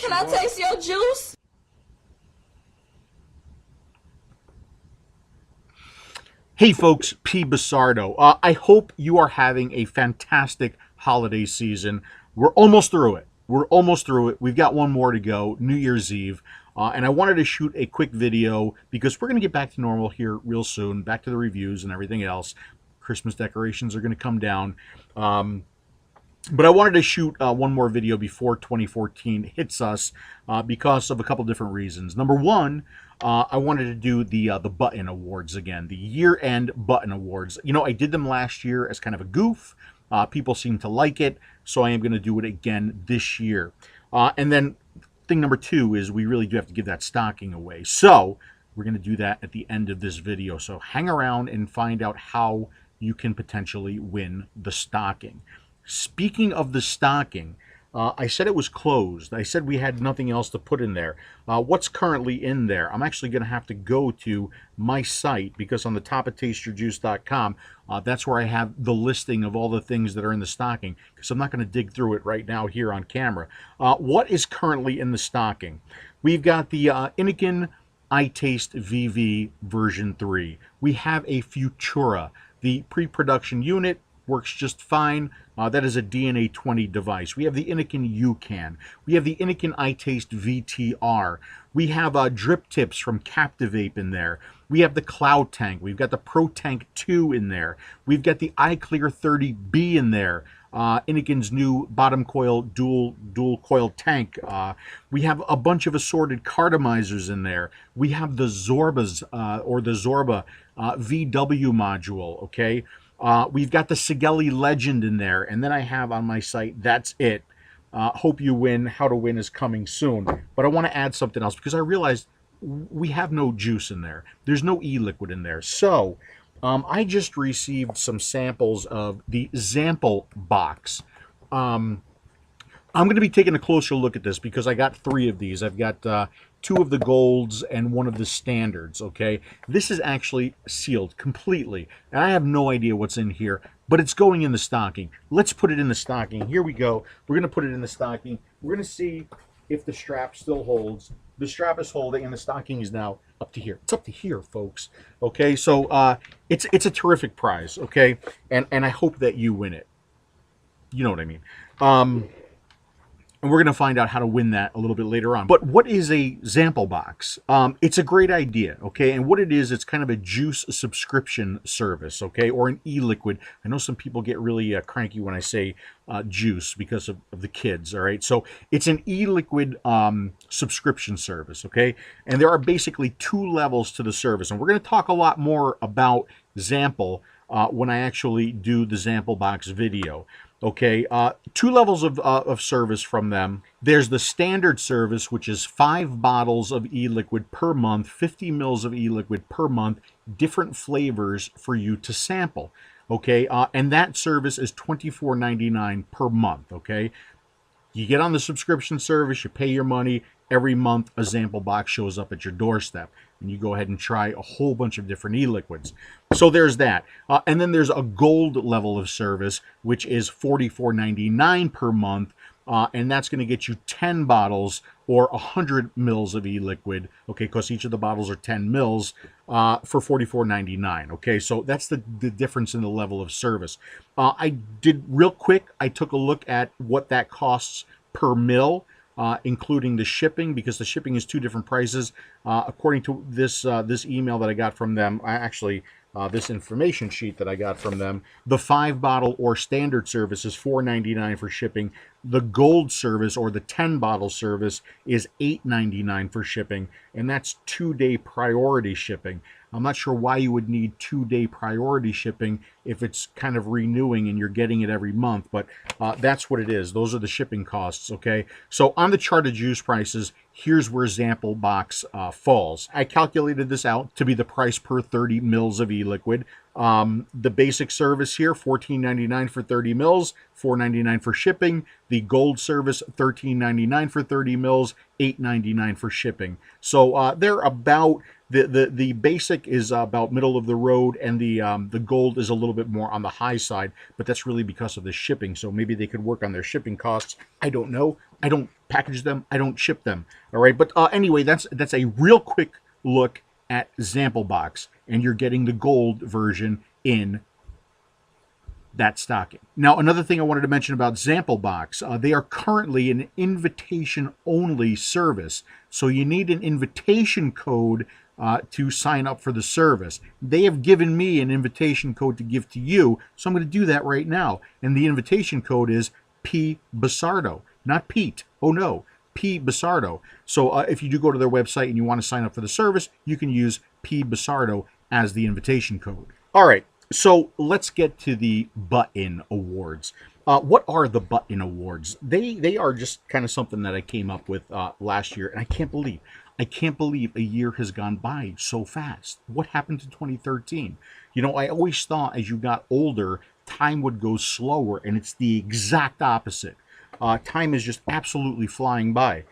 Can I taste your juice? Hey folks, PBusardo. I hope you are having a fantastic holiday season. We're almost through it. We've got one more to go, New Year's Eve. And I wanted to shoot a quick video because we're going to get back to normal here real soon, back to the reviews and everything else. Christmas decorations are going to come down. But I wanted to shoot one more video before 2014 hits us because of a couple different reasons. Number one, I wanted to do the Buh-In Awards again, the year-end Buh-In Awards. You know, I did them last year as kind of a goof. People seem to like it, so I am going to do it again this year. And then thing number two is we really do have to give that stocking away. So we're going to do that at the end of this video. So hang around and find out how you can potentially win the stocking. Speaking of the stocking, I said it was closed. I said we had nothing else to put in there. What's currently in there? I'm actually going to have to go to my site because on the top of tasteyourjuice.com, that's where I have the listing of all the things that are in the stocking because I'm not going to dig through it right now here on camera. What is currently in the stocking? We've got the Innikin iTaste VV version 3. We have a Futura, the pre-production unit. Works just fine. That is a DNA 20 device. We have the Innikin UCAN. We have the Innikin iTaste VTR. We have drip tips from Captivape in there. We have the Cloud Tank. We've got the Pro Tank 2 in there. We've got the iClear 30B in there. Innikin's new bottom coil dual coil tank. We have a bunch of assorted cartomizers in there. We have the Zorbas or the Zorba VW module. Okay. We've got the Sigelli Legend in there, and then I have on my site, that's it. Hope you win. How to win is coming soon. But I want to add something else because I realized we have no juice in there. There's no e-liquid in there. So I just received some samples of the Zample box. I'm going to be taking a closer look at this because I got 3 of these. I've got 2 of the golds and 1 of the standards, okay? This is actually sealed completely, and I have no idea what's in here, but it's going in the stocking. Let's put it in the stocking. Here we go. We're going to put it in the stocking. We're going to see if the strap still holds. The strap is holding, and the stocking is now up to here. It's up to here, folks, okay? So it's a terrific prize, okay? And I hope that you win it. You know what I mean. And we're going to find out how to win that a little bit later on. But what is a Zample box? It's a great idea, okay? And what it is, it's kind of a juice subscription service, okay? Or an e-liquid. I know some people get really cranky when I say juice because of the kids, all right? So it's an e-liquid subscription service, okay? And there are basically 2 levels to the service. And we're going to talk a lot more about Zample when I actually do the Zample box video. Okay, 2 levels of service from them. There's the standard service, which is 5 bottles of e-liquid per month, 50 mils of e-liquid per month, different flavors for you to sample. Okay, and that service is $24.99 per month. Okay, you get on the subscription service, you pay your money. Every month, a Zample box shows up at your doorstep, and you go ahead and try a whole bunch of different e-liquids. So there's that. And then there's a gold level of service, which is $44.99 per month, and that's going to get you 10 bottles or 100 mils of e-liquid, okay, because each of the bottles are 10 mils for $44.99, okay? So that's the difference in the level of service. I did real quick, I took a look at what that costs per mil, including the shipping, because the shipping is 2 different prices. According to this this email that I got from them, this information sheet that I got from them, the 5-bottle or standard service is $4.99 for shipping. The gold service or the 10-bottle service is $8.99 for shipping, and that's 2-day priority shipping. I'm not sure why you would need 2-day priority shipping if it's kind of renewing and you're getting it every month, but that's what it is. Those are the shipping costs, okay? So on the chart of juice prices, here's where Zample box falls. I calculated this out to be the price per 30 mils of e-liquid. The basic service here, $14.99 for 30 mils, $4.99 for shipping. The gold service, $13.99 for 30 mils, $8.99 for shipping. So they're about, the basic is about middle of the road, and the gold is a little bit more on the high side, but that's really because of the shipping. So maybe they could work on their shipping costs. I don't know. I don't package them. I don't ship them. All right. But anyway, that's a real quick look at Sample Box, and you're getting the gold version in that stocking. Now, another thing I wanted to mention about Sample Box, they are currently an invitation-only service, so you need an invitation code to sign up for the service. They have given me an invitation code to give to you, so I'm going to do that right now. And the invitation code is PBusardo, not Pete. Oh no, PBusardo. So if you do go to their website and you want to sign up for the service, you can use PBusardo as the invitation code. All right. So let's get to the Buh-In Awards. What are the Buh-In Awards? They are just kind of something that I came up with last year, and I can't believe a year has gone by so fast. What happened to 2013? You know, I always thought as you got older, time would go slower, and it's the exact opposite. Time is just absolutely flying by,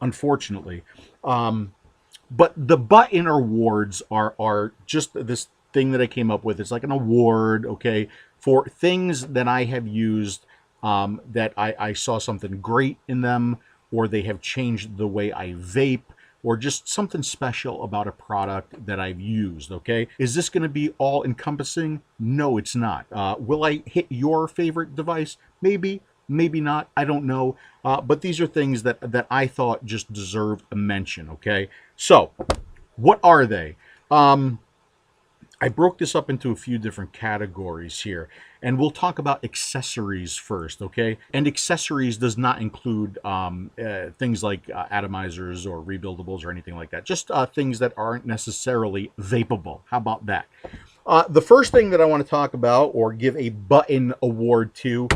unfortunately. But the Buh-In Awards are just this thing that I came up with. It's like an award, okay, for things that I have used that I saw something great in them, or they have changed the way I vape, or just something special about a product that I've used, okay? Is this going to be all encompassing? No, it's not. Will I hit your favorite device? Maybe, maybe not. I don't know. But these are things that I thought just deserved a mention, okay? So, what are they? I broke this up into a few different categories here, and we'll talk about accessories first, okay? And accessories does not include things like atomizers or rebuildables or anything like that. Just things that aren't necessarily vapable. How about that? The first thing that I want to talk about or give a Buh-In award to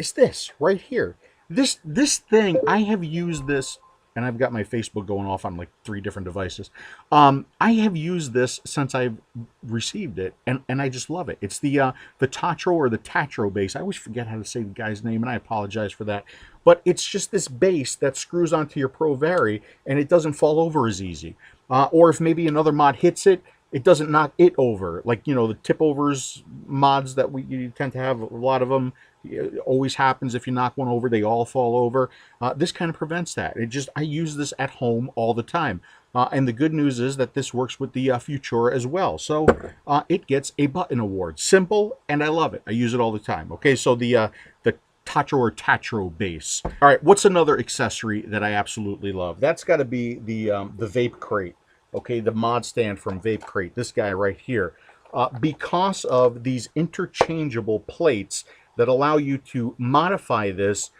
is this right here. This thing, I have used this, and I've got my Facebook going off on like 3 different devices. I have used this since I've received it, and I just love it. It's the Tatro or the Tatro base. I always forget how to say the guy's name, and I apologize for that. But it's just this base that screws onto your Pro Vari, and it doesn't fall over as easy. Or if maybe another mod hits it, it doesn't knock it over. Like, you know, the tip overs mods that you tend to have, a lot of them. It always happens if you knock one over, they all fall over. This kind of prevents that. I use this at home all the time. And the good news is that this works with the Futura as well. So it gets a Buh-In award. Simple, and I love it. I use it all the time. Okay, so the Tatro or Tatro base. All right, what's another accessory that I absolutely love? That's got to be the vape crate. Okay, the mod stand from Vape Crate. This guy right here. Because of these interchangeable plates that allow you to modify this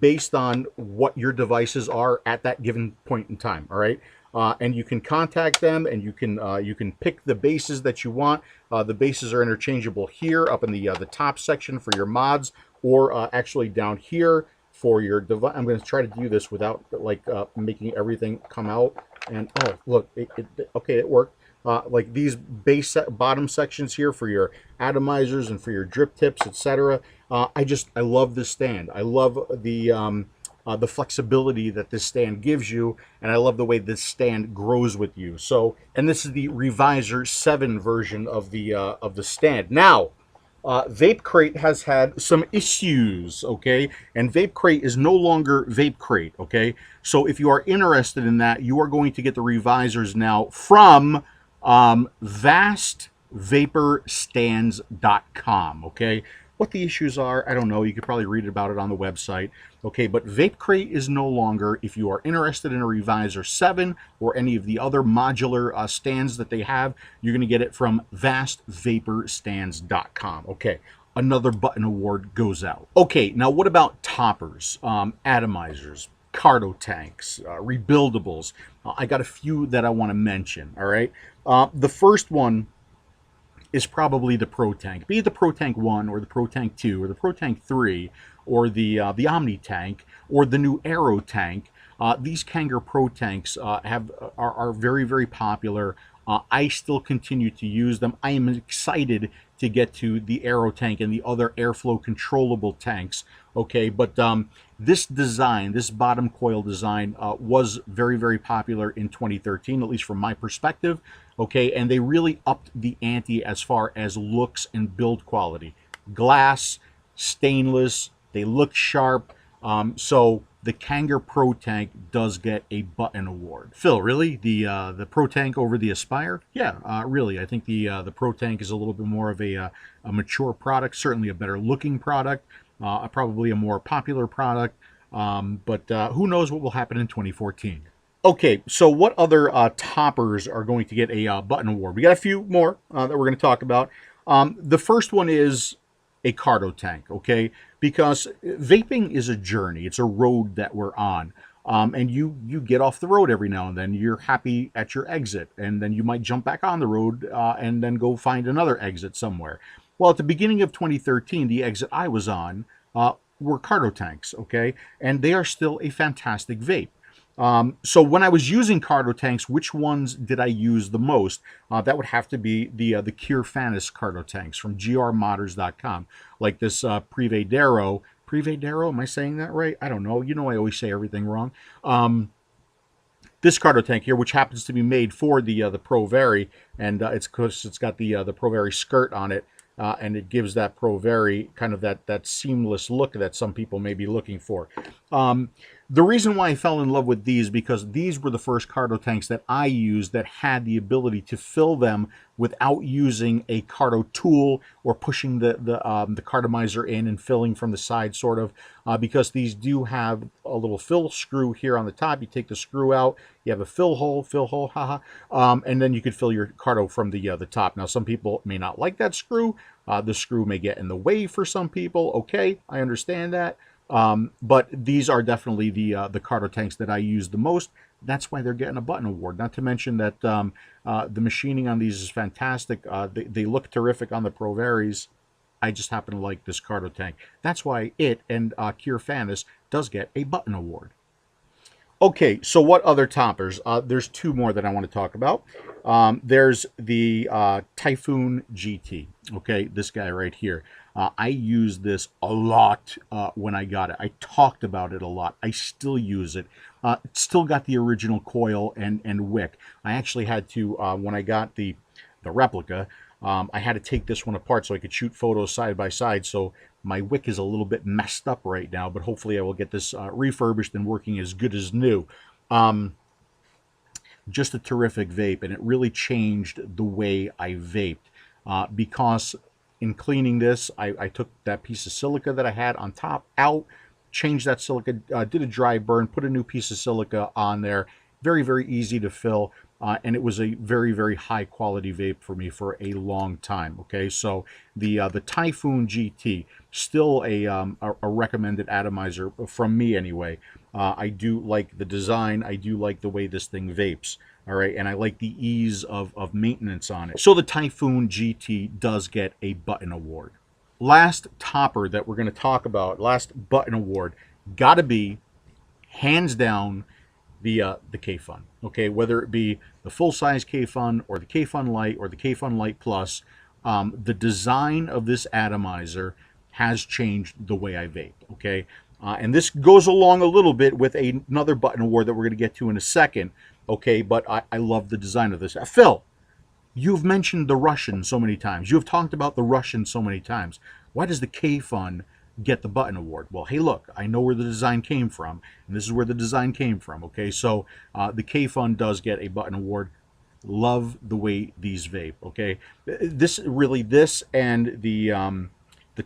based on what your devices are at that given point in time. All right, and you can contact them, and you can pick the bases that you want. The bases are interchangeable here up in the top section for your mods, or actually down here for your device. I'm going to try to do this without like making everything come out. And oh, look, okay, it worked. Like these bottom sections here for your atomizers and for your drip tips, etc. I love this stand. I love the flexibility that this stand gives you, and I love the way this stand grows with you. So, and this is the Revisor 7 version of the stand. Now, Vape Crate has had some issues, okay? And Vape Crate is no longer Vape Crate, okay? So if you are interested in that, you are going to get the revisors now from vastvaporstands.com, okay? What the issues are, I don't know. You could probably read about it on the website. Okay, but Vape Crate is no longer. If you are interested in a Revisor 7 or any of the other modular stands that they have, you're going to get it from vastvaporstands.com. Okay, another Buh-In award goes out. Okay, now what about toppers, atomizers, cardo tanks, rebuildables? I got a few that I want to mention, all right? The first one is probably the Pro Tank, be it the Pro Tank 1 or the Pro Tank 2 or the Pro Tank 3 or the Omni Tank or the new Aero Tank. These Kanger Pro Tanks are very, very popular. I still continue to use them. I am excited to get to the Aero Tank and the other airflow controllable tanks. Okay, but this design, this bottom coil design, was very, very popular in 2013, at least from my perspective. Okay, and they really upped the ante as far as looks and build quality. Glass, stainless, they look sharp. So the Kanger Pro Tank does get a button award. Phil, really? The Pro Tank over the Aspire? Yeah, really. I think the Pro Tank is a little bit more of a mature product, certainly a better looking product, probably a more popular product. But who knows what will happen in 2014? Okay, so what other toppers are going to get a button award? We got a few more that we're going to talk about. The first one is a cardo tank, okay? Because vaping is a journey. It's a road that we're on. And you get off the road every now and then. You're happy at your exit, and then you might jump back on the road and then go find another exit somewhere. Well, at the beginning of 2013, the exit I was on were cardo tanks, okay? And they are still a fantastic vape. So when I was using cardo tanks, which ones did I use the most? That would have to be the Cure Fanis cardo tanks from grmodders.com, like this Privadero. Privadero, am I saying that right? I don't know. You know I always say everything wrong. This cardo tank here, which happens to be made for the Pro Vari, and it's because it's got the Pro Vari skirt on it, and it gives that Pro Vari kind of that seamless look that some people may be looking for. The reason why I fell in love with these, because these were the first cardo tanks that I used that had the ability to fill them without using a cardo tool or pushing the cardomizer in and filling from the side, sort of, because these do have a little fill screw here on the top. You take the screw out, you have a fill hole, haha, and then you could fill your cardo from the top. Now, some people may not like that screw. The screw may get in the way for some people. Okay, I understand that. But these are definitely the cardo tanks that I use the most. That's why they're getting a button award. Not to mention that the machining on these is fantastic. They look terrific on the Pro Varis. I just happen to like this cardo tank. That's why it and Cure Fanis does get a button award. Okay, so what other toppers? There's two more that I want to talk about. There's the Typhoon GT. Okay, this guy right here. I used this a lot when I got it. I talked about it a lot. I still use it. It's still got the original coil and wick. I actually had to, when I got the replica, I had to take this one apart so I could shoot photos side by side. So my wick is a little bit messed up right now, but hopefully I will get this refurbished and working as good as new. Just a terrific vape, and it really changed the way I vaped because in cleaning this, I took that piece of silica that I had on top out, changed that silica, did a dry burn, put a new piece of silica on there. Very, very easy to fill, and it was a very, very high quality vape for me for a long time. Okay, so the Typhoon GT, still a recommended atomizer from me anyway. I do like the design. I do like the way this thing vapes. All right, and I like the ease of maintenance on it. So the Typhoon GT does get a button award. Last topper that we're going to talk about, last button award, got to be, hands down, the K-Fun. Okay, whether it be the full-size K-Fun or the K-Fun Lite or the K-Fun Lite Plus, the design of this atomizer has changed the way I vape. Okay, and this goes along a little bit with another button award that we're going to get to in a second. Okay, but I love the design of this. Phil, you've mentioned the Russian so many times. You have talked about the Russian so many times. Why does the K-Fun get the button award? Well, hey, look, I know where the design came from, and this is where the design came from. Okay, so the K-Fun does get a button award. Love the way these vape. Okay, this and the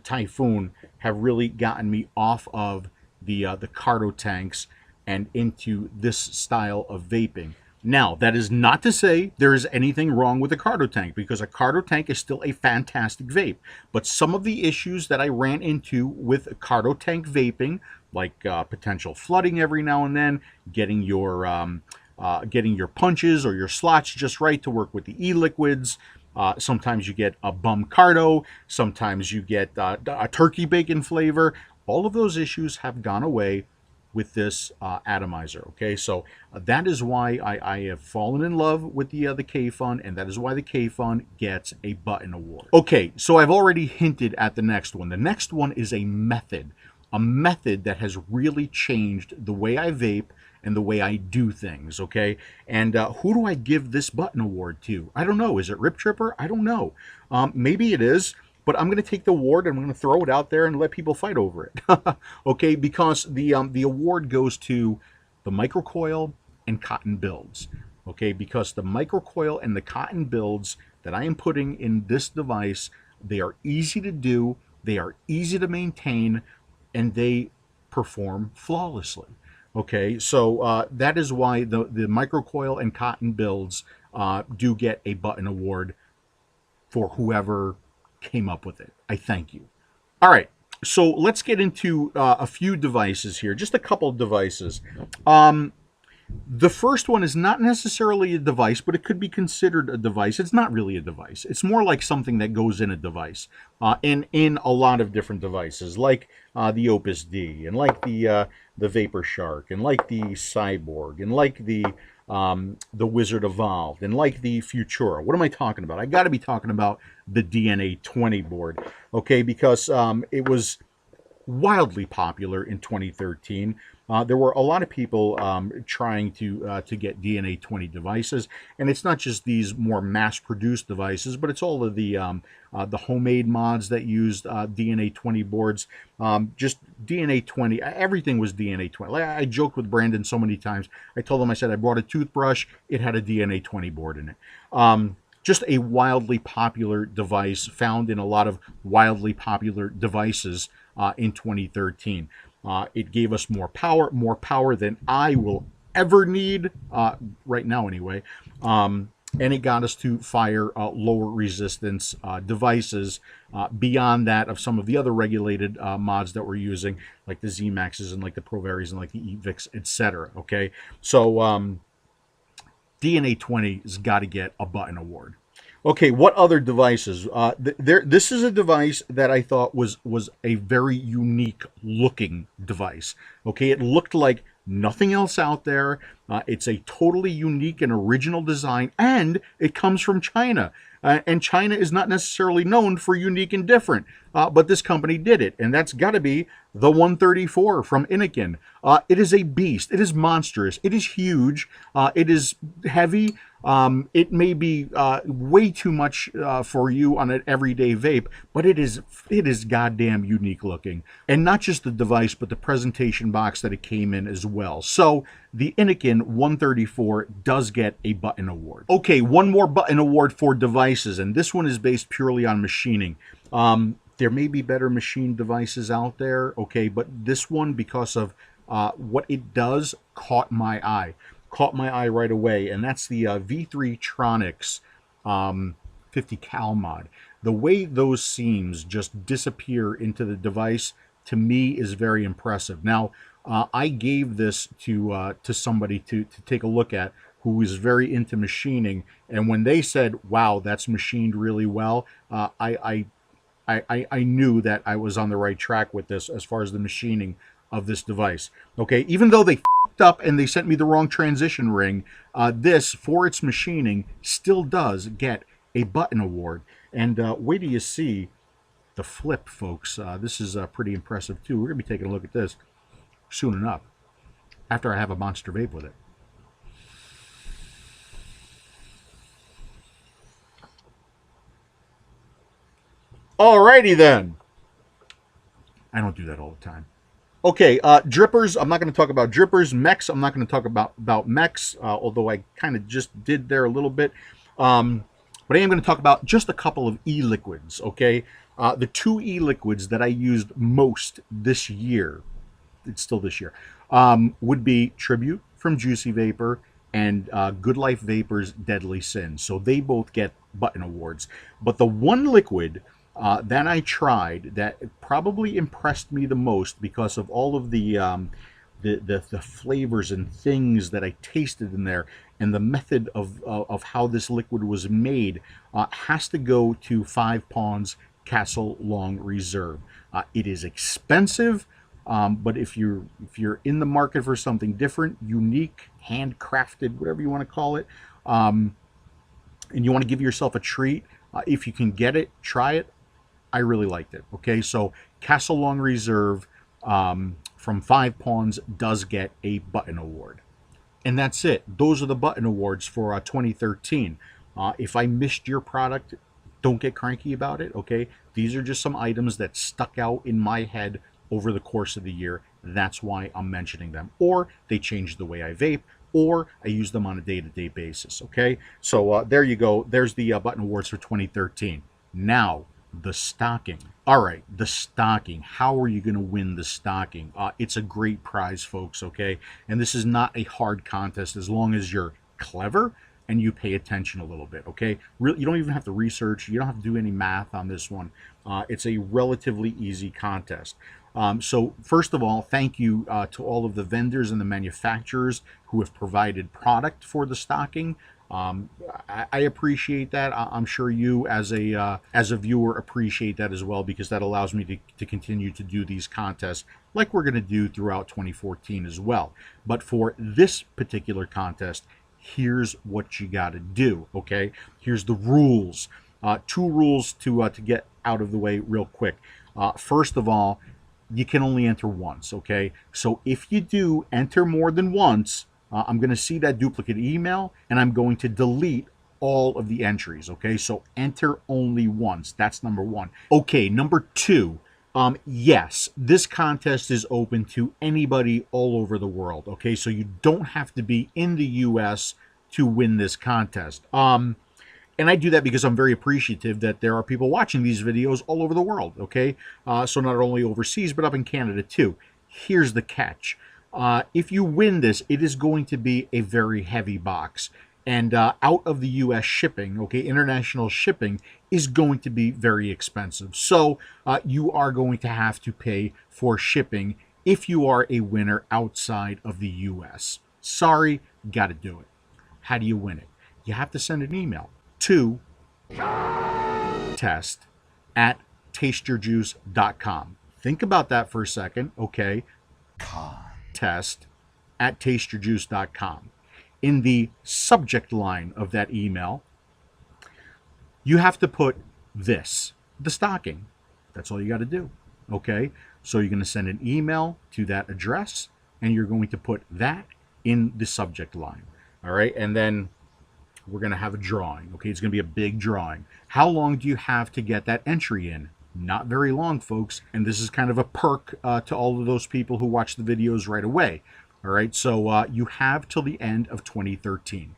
Typhoon have really gotten me off of the cardo tanks and into this style of vaping. Now, that is not to say there is anything wrong with a cardo tank, because a cardo tank is still a fantastic vape. But some of the issues that I ran into with cardo tank vaping, like potential flooding every now and then, getting your punches or your slots just right to work with the e-liquids. Sometimes you get a bum cardo. Sometimes you get a turkey bacon flavor. All of those issues have gone away with this atomizer. Okay, so that is why I have fallen in love with the K-Fun, and that is why the K-Fun gets a button award. Okay, so I've already hinted at the next one. The next one is a method that has really changed the way I vape and the way I do things. Okay, and who do I give this button award to? I don't know. Is it Rip Tripper? I don't know. Maybe it is. but I'm going to take the award and I'm going to throw it out there and let people fight over it. Okay, because the award goes to the microcoil and cotton builds. Okay, because the microcoil and the cotton builds that I am putting in this device, they are easy to do, they are easy to maintain, and they perform flawlessly. Okay, so that is why the microcoil and cotton builds do get a button award for whoever came up with it. I thank you. All right, so let's get into a few devices here, just a couple of devices. The first one is not necessarily a device, but it could be considered a device. It's not really a device. It's more like something that goes in a device, in a lot of different devices, like the Opus D, and like the Vapor Shark, and like the Cyborg, and like the Wizard Evolved, and like the Futura. What am I talking about? I got to be talking about the DNA 20 board, okay? Because it was wildly popular in 2013. There were a lot of people trying to get DNA 20 devices, and it's not just these more mass-produced devices, but it's all of the homemade mods that used DNA 20 boards. Just DNA 20, everything was DNA 20. Like I joked with Brandon so many times. I told him, I said I brought a toothbrush, it had a DNA 20 board in it. Just a wildly popular device, found in a lot of wildly popular devices in 2013. It gave us more power than I will ever need, right now anyway. And it got us to fire lower resistance devices beyond that of some of the other regulated mods that we're using, like the Z-Maxes and like the Provaries and like the EVIX, etc. Okay, so DNA 20 has got to get a button award. Okay, what other devices? This is a device that I thought was a very unique looking device. Okay, it looked like nothing else out there. It's a totally unique and original design, and it comes from China. And China is not necessarily known for unique and different, but this company did it, and that's got to be the 134 from Innokin. It is a beast. It is monstrous. It is huge. It is heavy. It may be way too much for you on an everyday vape, but it is goddamn unique looking. And not just the device, but the presentation box that it came in as well. So the Innokin 134 does get a button award. Okay, one more button award for devices, and this one is based purely on machining. There may be better machine devices out there, okay, but this one, because of what it does, caught my eye right away, and that's the V3 Tronics 50 cal mod. The way those seams just disappear into the device, to me, is very impressive. Now, I gave this to somebody to take a look at, who is very into machining, and when they said, "Wow, that's machined really well," I knew that I was on the right track with this as far as the machining of this device. Okay, even though they f***ed up and they sent me the wrong transition ring, this, for its machining, still does get a button award. And wait till you see the flip, folks. This is pretty impressive too. We're gonna be taking a look at this soon enough, after I have a monster vape with it. Alrighty then. I don't do that all the time. Okay, drippers, I'm not going to talk about drippers. Mechs, I'm not going to talk about mechs, although I kind of just did there a little bit. But I am going to talk about just a couple of e-liquids, okay? The two e-liquids that I used most this year, it's still this year, would be Tribute from Juicy Vapor and Good Life Vapor's Deadly Sin. So they both get button awards. But the one liquid that I tried that probably impressed me the most, because of all of the flavors and things that I tasted in there, and the method of how this liquid was made, has to go to 5 Pawns Castle Long Reserve. It is expensive, but if you're in the market for something different, unique, handcrafted, whatever you want to call it, and you want to give yourself a treat, if you can get it, try it. I really liked it. Okay, so Castle Long Reserve from 5 Pawns does get a button award. And that's it. Those are the button awards for 2013. If I missed your product, Don't get cranky about it, okay? These are just some items that stuck out in my head over the course of the year. That's why I'm mentioning them. Or they changed the way I vape, or I use them on a day-to-day basis, okay? So there you go. There's the Button Awards for 2013. Now, the stocking. All right, the stocking. How are you going to win the stocking? It's a great prize, folks, okay? And this is not a hard contest as long as you're clever and you pay attention a little bit, okay? Really, you don't even have to research. You don't have to do any math on this one. It's a relatively easy contest. So first of all, thank you to all of the vendors and the manufacturers who have provided product for the stocking. I appreciate that. I'm sure you as a viewer appreciate that as well, because that allows me to continue to do these contests like we're going to do throughout 2014 as well. But for this particular contest, here's what you got to do, okay? Here's the rules. Two rules to get out of the way real quick. First of all, you can only enter once, okay? So if you do enter more than once, I'm going to see that duplicate email and I'm going to delete all of the entries, okay? So enter only once. That's number one. Okay, number two, yes, this contest is open to anybody all over the world, okay? So you don't have to be in the US to win this contest. And I do that because I'm very appreciative that there are people watching these videos all over the world, okay? So not only overseas, but up in Canada too. Here's the catch. If you win this, it is going to be a very heavy box. And out of the U.S. shipping, okay, international shipping is going to be very expensive. So you are going to have to pay for shipping if you are a winner outside of the U.S. Sorry, got to do it. How do you win it? You have to send an email to test@tasteyourjuice.com. Think about that for a second, okay? Test@tasteyourjuice.com. In the subject line of that email, you have to put this, the stocking. That's all you got to do, okay? So you're going to send an email to that address, and you're going to put that in the subject line, all right? And then we're going to have a drawing, okay? It's going to be a big drawing. How long do you have to get that entry in? Not very long, folks. And this is kind of a perk to all of those people who watch the videos right away, all right? So you have till the end of 2013.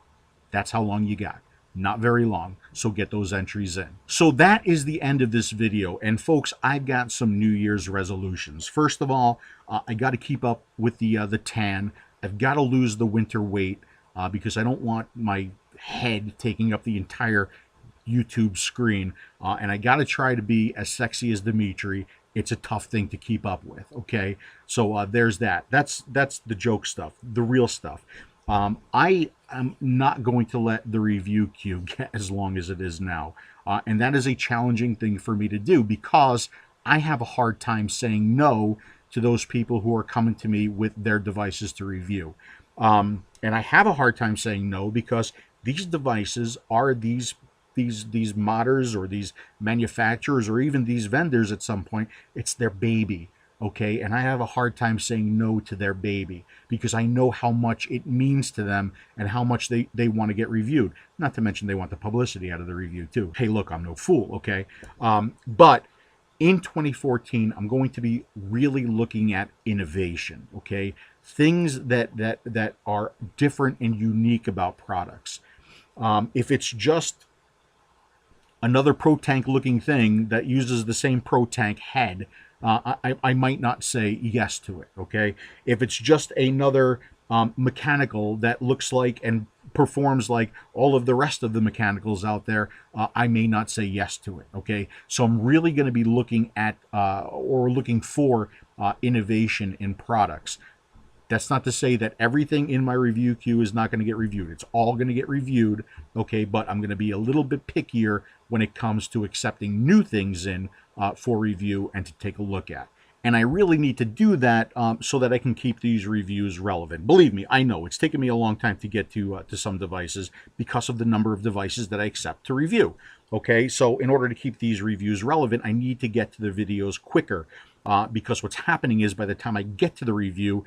That's how long you got. Not very long, so get those entries in. So that is the end of this video. And folks, I've got some New Year's resolutions. First of all, I got to keep up with the tan. I've got to lose the winter weight because I don't want my head taking up the entire YouTube screen, and I got to try to be as sexy as Dimitri. It's a tough thing to keep up with, okay? So there's that. That's the joke stuff. The real stuff. I am not going to let the review queue get as long as it is now, and that is a challenging thing for me to do because I have a hard time saying no to those people who are coming to me with their devices to review. And I have a hard time saying no because these devices are these modders or these manufacturers or even these vendors at some point. It's their baby, okay? And I have a hard time saying no to their baby because I know how much it means to them and how much they want to get reviewed. Not to mention they want the publicity out of the review too. Hey, look, I'm no fool, okay? But in 2014, I'm going to be really looking at innovation, okay? Things that are different and unique about products. If it's just another Pro Tank looking thing that uses the same Pro Tank head, I might not say yes to it, okay? If it's just another mechanical that looks like and performs like all of the rest of the mechanicals out there, I may not say yes to it, okay? So I'm really going to be looking at or looking for innovation in products. That's not to say that everything in my review queue is not going to get reviewed. It's all going to get reviewed, okay? But I'm going to be a little bit pickier when it comes to accepting new things in for review and to take a look at. And I really need to do that so that I can keep these reviews relevant. Believe me, I know it's taken me a long time to get to some devices because of the number of devices that I accept to review. Okay, so in order to keep these reviews relevant, I need to get to the videos quicker. Because what's happening is by the time I get to the review,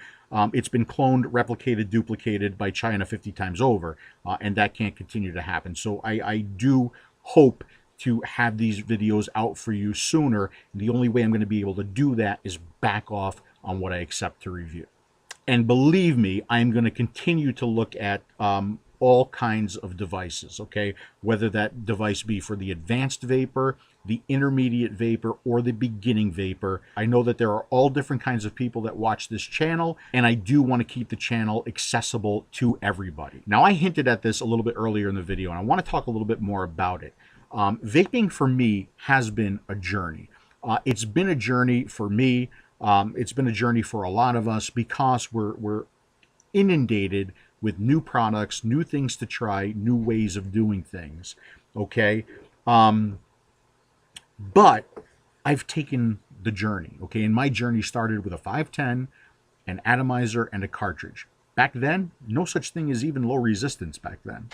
it's been cloned, replicated, duplicated by China 50 times over, and that can't continue to happen. So I do hope to have these videos out for you sooner. The only way I'm going to be able to do that is back off on what I accept to review. And believe me, I'm going to continue to look at all kinds of devices, okay? Whether that device be for the advanced vapor, the intermediate vapor, or the beginning vapor. I know that there are all different kinds of people that watch this channel, and I do want to keep the channel accessible to everybody. Now, I hinted at this a little bit earlier in the video, and I want to talk a little bit more about it. Vaping for me has been a journey. It's been a journey for me. It's been a journey for a lot of us because we're inundated with new products, new things to try, new ways of doing things, okay? But I've taken the journey, okay? And my journey started with a 510, an atomizer, and a cartridge. Back then, no such thing as even low resistance back then.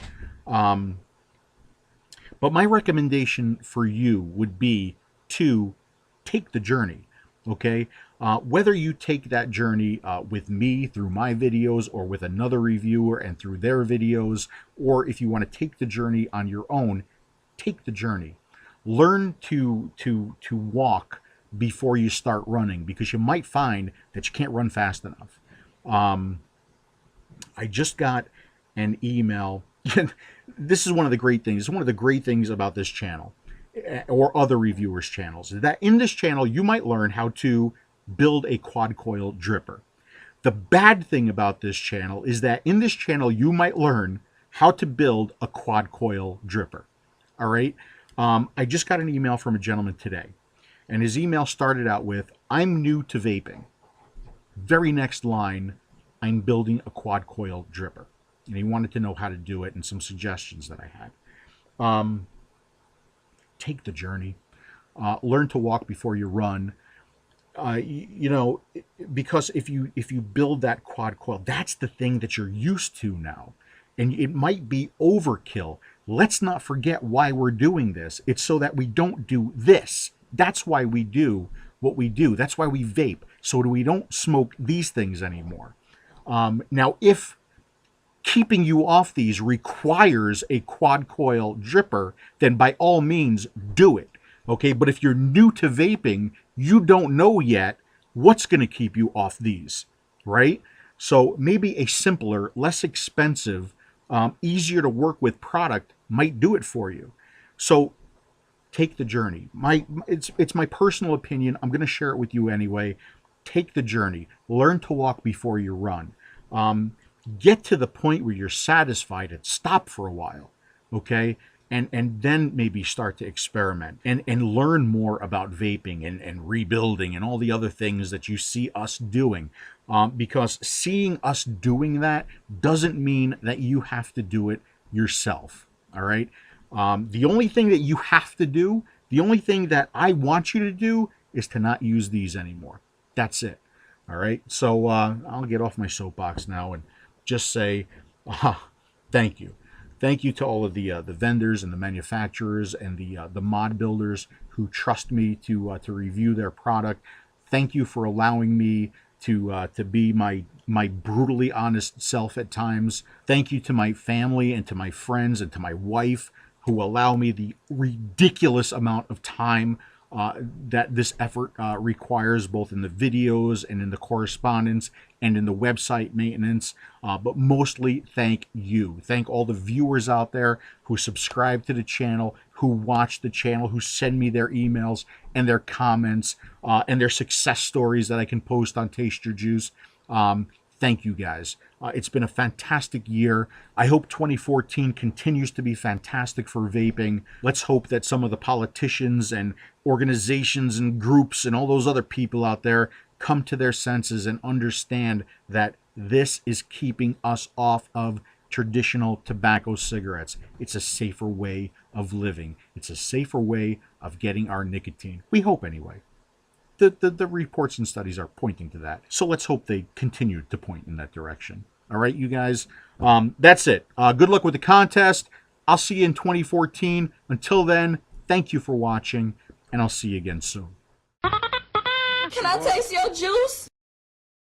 But my recommendation for you would be to take the journey, okay? Whether you take that journey with me through my videos or with another reviewer and through their videos, or if you want to take the journey on your own, take the journey. Learn to walk before you start running, because you might find that you can't run fast enough. I just got an email. This is one of the great things. One of the great things about this channel or other reviewers' channels is that in this channel, you might learn how to build a quad coil dripper. The bad thing about this channel is that in this channel, you might learn how to build a quad coil dripper. All right. I just got an email from a gentleman today, and his email started out with, "I'm new to vaping." Very next line, "I'm building a quad coil dripper." And he wanted to know how to do it and some suggestions that I had. Take the journey. Learn to walk before you run. You know, because if you build that quad coil, that's the thing that you're used to now. And it might be overkill. Let's not forget why we're doing this. It's so that we don't do this. That's why we do what we do. That's why we vape, so we don't smoke these things anymore. Now, if keeping you off these requires a quad coil dripper, then by all means do it. Okay, but if you're new to vaping, you don't know yet what's going to keep you off these, right? So maybe a simpler, less expensive, easier to work with product might do it for you. So take the journey. It's my personal opinion. I'm going to share it with you anyway. Take the journey. Learn to walk before you run. Get to the point where you're satisfied and stop for a while, okay? And then maybe start to experiment and learn more about vaping and rebuilding and all the other things that you see us doing. Because seeing us doing that doesn't mean that you have to do it yourself, all right? The only thing that you have to do, the only thing that I want you to do is to not use these anymore. That's it, all right? So I'll get off my soapbox now and just say thank you. Thank you to all of the vendors and the manufacturers and the mod builders who trust me to review their product. Thank you for allowing me to be my brutally honest self at times. Thank you to my family and to my friends and to my wife who allow me the ridiculous amount of time that this effort requires, both in the videos and in the correspondence and in the website maintenance. But mostly thank you. Thank all the viewers out there who subscribe to the channel, who watch the channel, who send me their emails and their comments and their success stories that I can post on Taste Your Juice. Thank you guys. It's been a fantastic year. I hope 2014 continues to be fantastic for vaping. Let's hope that some of the politicians and organizations and groups and all those other people out there come to their senses and understand that this is keeping us off of traditional tobacco cigarettes. It's a safer way of living. It's a safer way of getting our nicotine. We hope anyway. The reports and studies are pointing to that. So let's hope they continue to point in that direction. All right, you guys. That's it. Good luck with the contest. I'll see you in 2014. Until then, thank you for watching, and I'll see you again soon. Can I taste your juice?